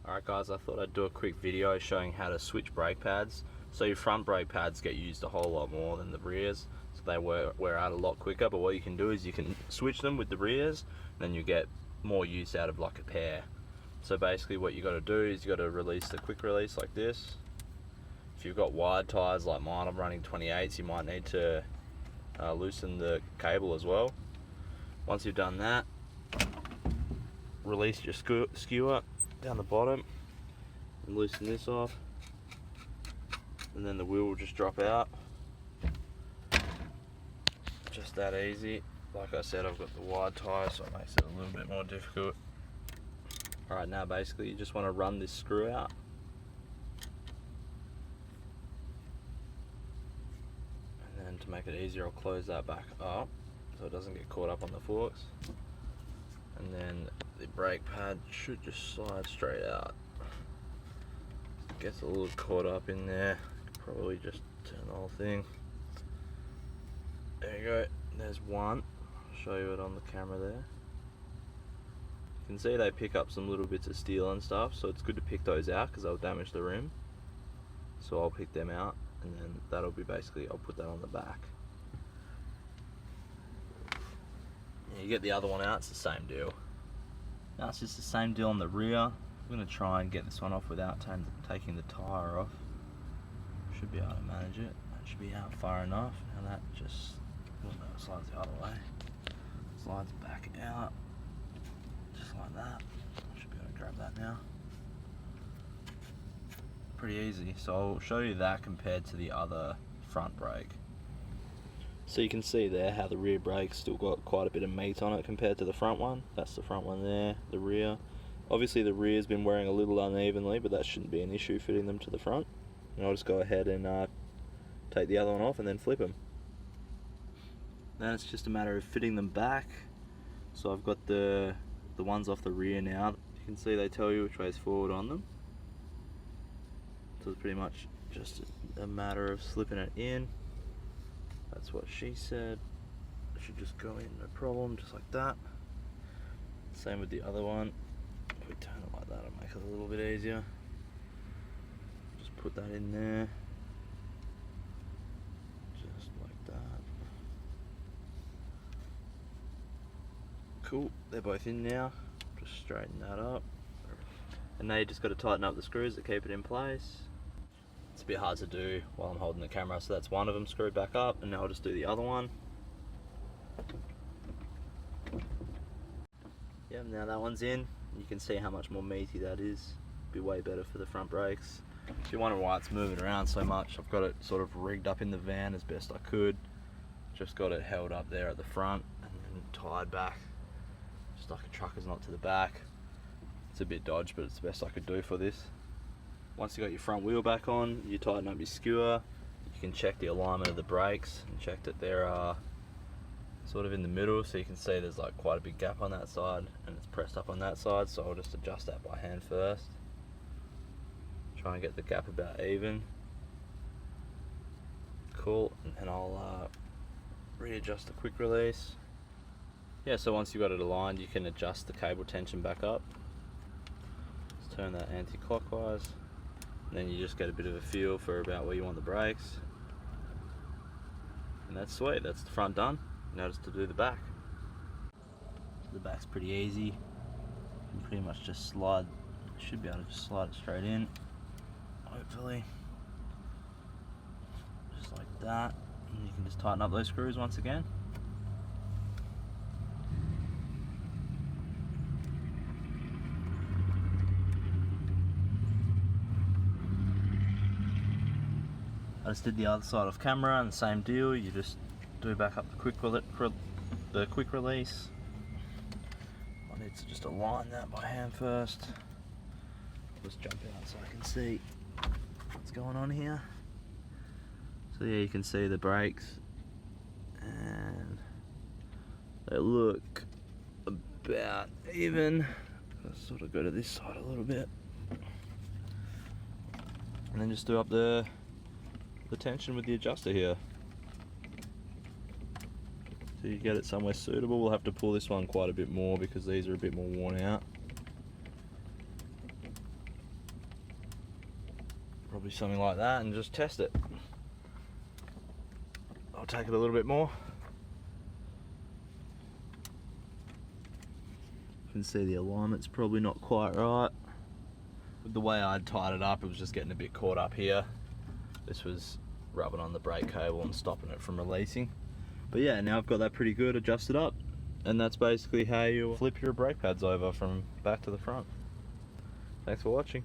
Alright guys, I thought I'd do a quick video showing how to switch brake pads. So your front brake pads get used a whole lot more than the rears, so they wear out a lot quicker, but what you can do is you can switch them with the rears, and then you get more use out of like a pair. So basically what you got to do is you got to release the quick release like this. If you've got wide tyres like mine, I'm running 28s, you might need to loosen the cable as well. Once you've done that, release your skewer down the bottom and loosen this off, and then the wheel will just drop out. Just that easy. Like I said, I've got the wide tyre, so it makes it a little bit more difficult. Alright, now basically you just want to run this screw out. And then to make it easier, I'll close that back up so it doesn't get caught up on the forks. And then the brake pad should just slide straight out. Gets a little caught up in there. Probably just turn the whole thing. There you go. There's one. I'll show you it on the camera there. You can see they pick up some little bits of steel and stuff, so it's good to pick those out because they'll damage the rim. So I'll pick them out, and then that'll be basically, I'll put that on the back. You get the other one out, it's the same deal. Now it's just the same deal on the rear. I'm going to try and get this one off without taking the tyre off. Should be able to manage it. That should be out far enough. Now that just slides the other way. Slides back out. Just like that. Should be able to grab that now. Pretty easy. So I'll show you that compared to the other front brake. So you can see there how the rear brake's still got quite a bit of meat on it compared to the front one. That's the front one there, the rear. Obviously the rear's been wearing a little unevenly, but that shouldn't be an issue fitting them to the front. And I'll just go ahead and take the other one off and then flip them. Then it's just a matter of fitting them back. So I've got the ones off the rear now. You can see they tell you which way is forward on them. So it's pretty much just a matter of slipping it in. That's what she said. It should just go in, no problem, just like that. Same with the other one. If we turn it like that, it'll make it a little bit easier. Just put that in there. Just like that. Cool, they're both in now. Just straighten that up. And now you just got to tighten up the screws to keep it in place. It's a bit hard to do while I'm holding the camera, so that's one of them screwed back up, and now I'll just do the other one. Yeah, now that one's in. You can see how much more meaty that is. Be way better for the front brakes. If you're wondering why it's moving around so much, I've got it sort of rigged up in the van as best I could. Just got it held up there at the front and then tied back, just like a trucker's knot to the back. It's a bit dodgy, but it's the best I could do for this. Once you got your front wheel back on, you tighten up your skewer. You can check the alignment of the brakes and check that they're sort of in the middle, so you can see there's like quite a big gap on that side and it's pressed up on that side, so I'll just adjust that by hand first. Try and get the gap about even. Cool, and then I'll readjust the quick release. Yeah, so once you've got it aligned, you can adjust the cable tension back up. Let's turn that anti-clockwise. And then you just get a bit of a feel for about where you want the brakes. And that's sweet, that's the front done. Now just to do the back. So the back's pretty easy. You can pretty much just slide, should be able to just slide it straight in, hopefully. Just like that. And you can just tighten up those screws once again. I just did the other side off camera, and the same deal. You just do back up the quick release. I need to just align that by hand first. Just jump out so I can see what's going on here. So yeah, you can see the brakes, and they look about even. Let's sort of go to this side a little bit, and then just do up the tension with the adjuster here. So you get it somewhere suitable. We'll have to pull this one quite a bit more because these are a bit more worn out. Probably something like that, and just test it. I'll take it a little bit more. You can see the alignment's probably not quite right. With the way I'd tied it up, it was just getting a bit caught up here. This was rubbing on the brake cable and stopping it from releasing. But yeah, now I've got that pretty good adjusted up, and that's basically how you flip your brake pads over from back to the front. Thanks for watching.